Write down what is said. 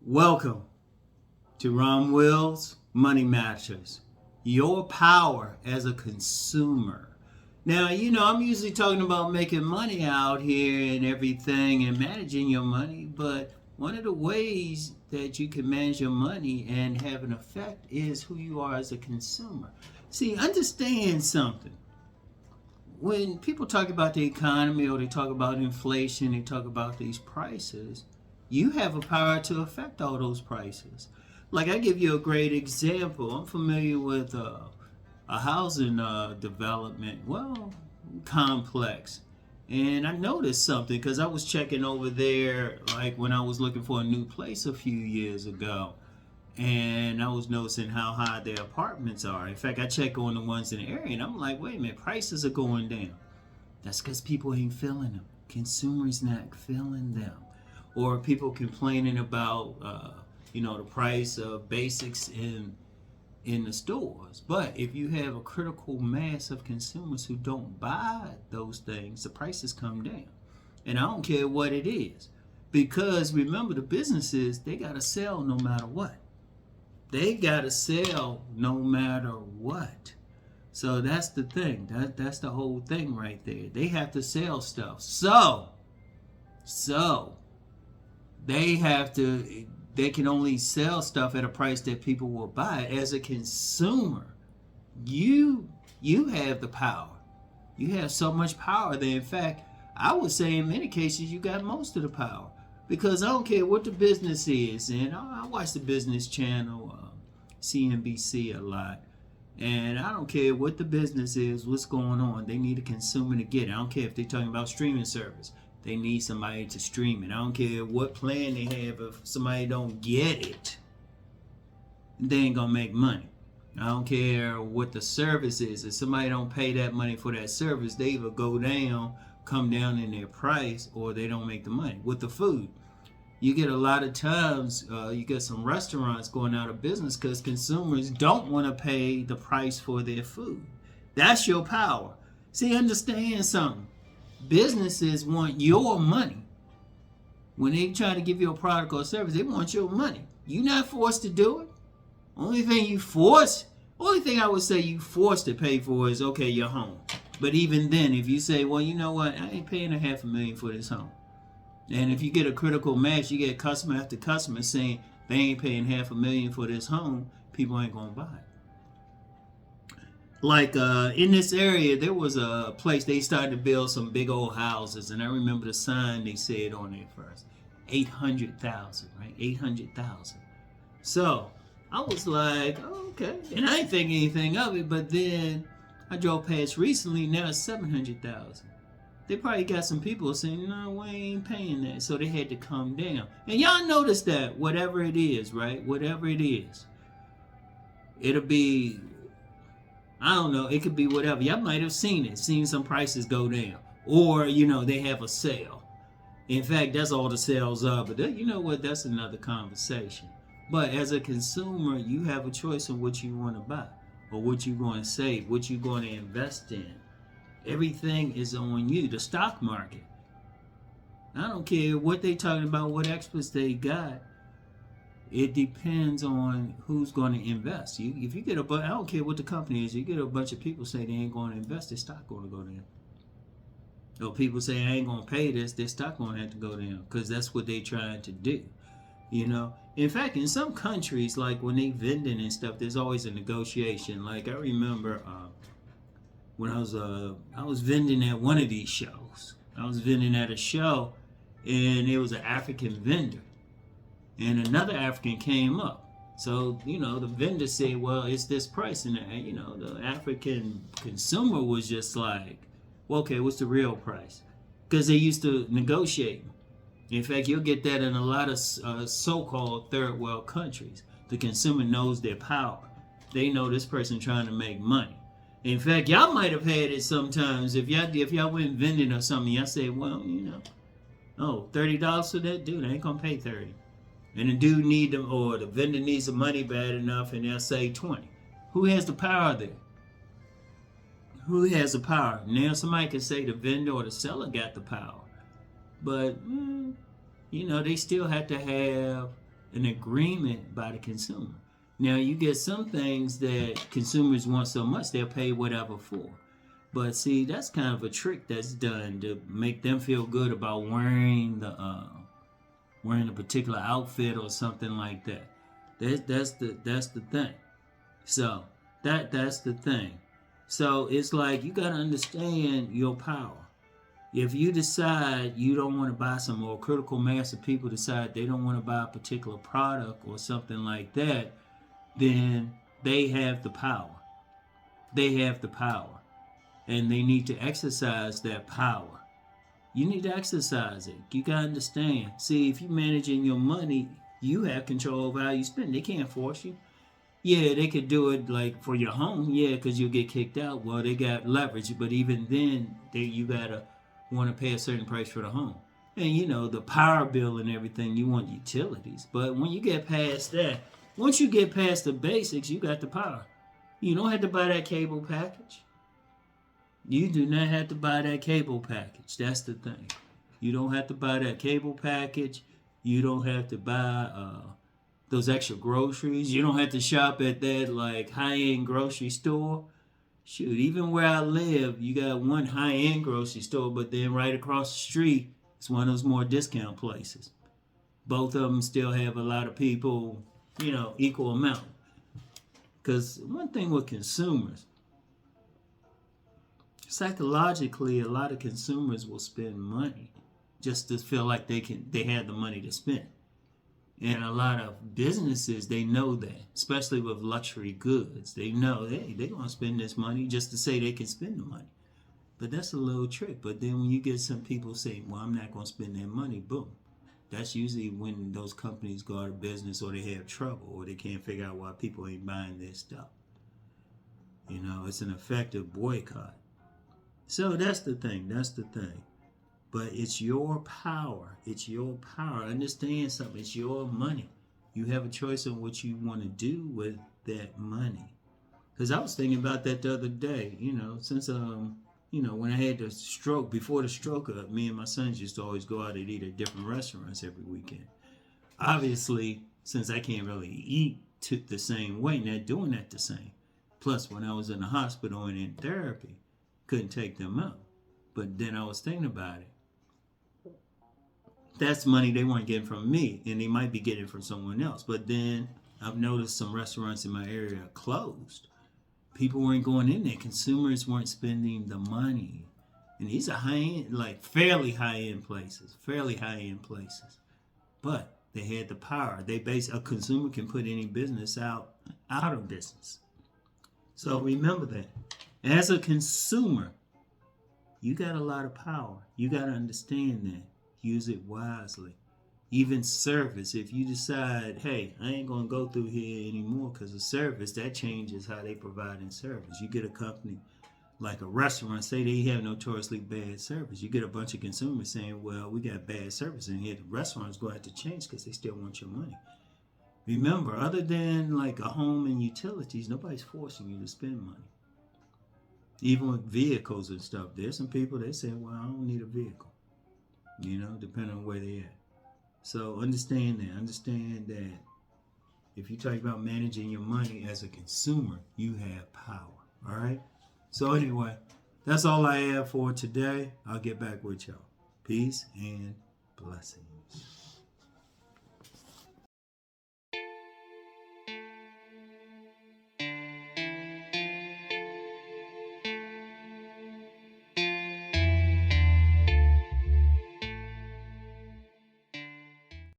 Welcome to Rom Wills Money Matters. Your power as a consumer. Now, I'm usually talking about making money out here and everything and managing your money, but one of the ways that you can manage your money and have an effect is who you are as a consumer. See, understand something. When people talk about the economy or they talk about inflation, they talk about these prices, you have a power to affect all those prices. Like, I give you a great example. I'm familiar with a housing development, complex. And I noticed something because I was checking over there, like when I was looking for a new place a few years ago. And I was noticing how high their apartments are. In fact, I check on the ones in the area and I'm like, wait a minute, prices are going down. That's because people ain't feeling them. Consumers not feeling them. Or people complaining about, the price of basics in the stores. But if you have a critical mass of consumers who don't buy those things, the prices come down. And I don't care what it is. Because remember, the businesses, they got to sell no matter what. They got to sell no matter what. So that's the thing. That's the whole thing right there. They have to sell stuff. So they can only sell stuff at a price that people will buy. As a consumer, you have the power. You have so much power that, in fact, I would say in many cases you got most of the power. Because I don't care what the business is, and I watch the business channel, CNBC a lot, and I don't care what the business is, what's going on. They need a consumer to get it. I don't care if they're talking about streaming service. They need somebody to stream it. I don't care what plan they have. If somebody don't get it, they ain't gonna make money. I don't care what the service is. If somebody don't pay that money for that service, they either come down in their price, or they don't make the money. With the food, you get a lot of times, you get some restaurants going out of business because consumers don't want to pay the price for their food. That's your power. See, understand something. Businesses want your money. When they try to give you a product or service, they want your money. You're not forced to do it. Only thing I would say you forced to pay for is, okay, your home. But even then, if you say, well, you know what, I ain't paying $500,000 for this home. And if you get a critical mass, you get customer after customer saying they ain't paying $500,000 for this home, people ain't gonna buy it. Like in this area, there was a place they started to build some big old houses, and I remember the sign they said on there first, 800,000, right? 800,000. So I was like, oh, okay, and I ain't thinking anything of it. But then I drove past recently. Now it's 700,000. They probably got some people saying, no, we ain't paying that, so they had to come down. And y'all notice that whatever it is, right? Whatever it is, it'll be, I don't know, it could be whatever. Y'all might have seen some prices go down. Or, they have a sale. In fact, that's all the sales are. But you know what? That's another conversation. But as a consumer, you have a choice of what you want to buy, or what you're going to save, what you're going to invest in. Everything is on you. The stock market. I don't care what they talking about, what experts they got. It depends on who's going to invest. If you get I don't care what the company is, you get a bunch of people say they ain't going to invest, their stock going to go down. Or people say I ain't going to pay this, their stock going to have to go down, because that's what they trying to do. In fact, in some countries, like when they vending and stuff, there's always a negotiation. Like I remember when I was vending at one of these shows. I was vending at a show, and it was an African vendor. And another African came up. So, the vendor said, well, it's this price. And, the African consumer was just like, well, okay, what's the real price? Because they used to negotiate. In fact, you'll get that in a lot of so-called third world countries. The consumer knows their power. They know this person trying to make money. In fact, y'all might have had it sometimes. If y'all went vending or something, y'all say, well, $30 for that dude, I ain't going to pay $30. And the dude the vendor needs the money bad enough, and they'll say 20. Who has the power there? Who has the power? Now somebody can say the vendor or the seller got the power. But, they still have to have an agreement by the consumer. Now, you get some things that consumers want so much, they'll pay whatever for. But see, that's kind of a trick that's done to make them feel good about wearing a particular outfit or something like that. That's the thing. So that's the thing. So it's like you gotta understand your power. If you decide you don't want to buy some, or critical mass of people decide they don't want to buy a particular product or something like that, then they have the power. They have the power. And they need to exercise that power. You need to exercise it. You gotta understand. See, if you're managing your money, you have control over how you spend. They can't force you. Yeah, they could do it like for your home, yeah, because you'll get kicked out. Well, they got leverage, but even then, you gotta want to pay a certain price for the home. And you know, the power bill and everything, you want utilities. But when you get past that, once you get past the basics, you got the power. You don't have to buy that cable package. You do not have to buy that cable package. That's the thing. You don't have to buy that cable package. You don't have to buy those extra groceries. You don't have to shop at that like high-end grocery store. Shoot, even where I live, you got one high-end grocery store, but then right across the street, it's one of those more discount places. Both of them still have a lot of people, you know, equal amount. Because one thing with consumers, psychologically, a lot of consumers will spend money just to feel like they have the money to spend. And a lot of businesses, they know that, especially with luxury goods. They know, hey, they're going to spend this money just to say they can spend the money. But that's a little trick. But then when you get some people saying, well, I'm not going to spend that money, boom. That's usually when those companies go out of business, or they have trouble, or they can't figure out why people ain't buying their stuff. You know, it's an effective boycott. So that's the thing. That's the thing. But it's your power. It's your power. Understand something. It's your money. You have a choice on what you want to do with that money. Because I was thinking about that the other day. You know, since when I had the stroke, before the stroke, me and my sons used to always go out and eat at different restaurants every weekend. Obviously, since I can't really eat the same way, not doing that the same. Plus, when I was in the hospital and in therapy, couldn't take them out. But then I was thinking about it. That's money they weren't getting from me, and they might be getting from someone else. But then I've noticed some restaurants in my area are closed. People weren't going in there. Consumers weren't spending the money. And these are high-end, like fairly high-end places. But they had the power. A consumer can put any business out of business. So remember that. As a consumer, you got a lot of power. You got to understand that. Use it wisely. Even service, if you decide, hey, I ain't going to go through here anymore because of service, that changes how they provide in service. You get a company like a restaurant, say they have notoriously bad service. You get a bunch of consumers saying, well, we got bad service in here. The restaurant's going to have to change because they still want your money. Remember, other than like a home and utilities, nobody's forcing you to spend money. Even with vehicles and stuff, there's some people, they say, well, I don't need a vehicle. You know, depending on where they at. So understand that if you talk about managing your money as a consumer, you have power. All right? So anyway, that's all I have for today. I'll get back with y'all. Peace and blessings.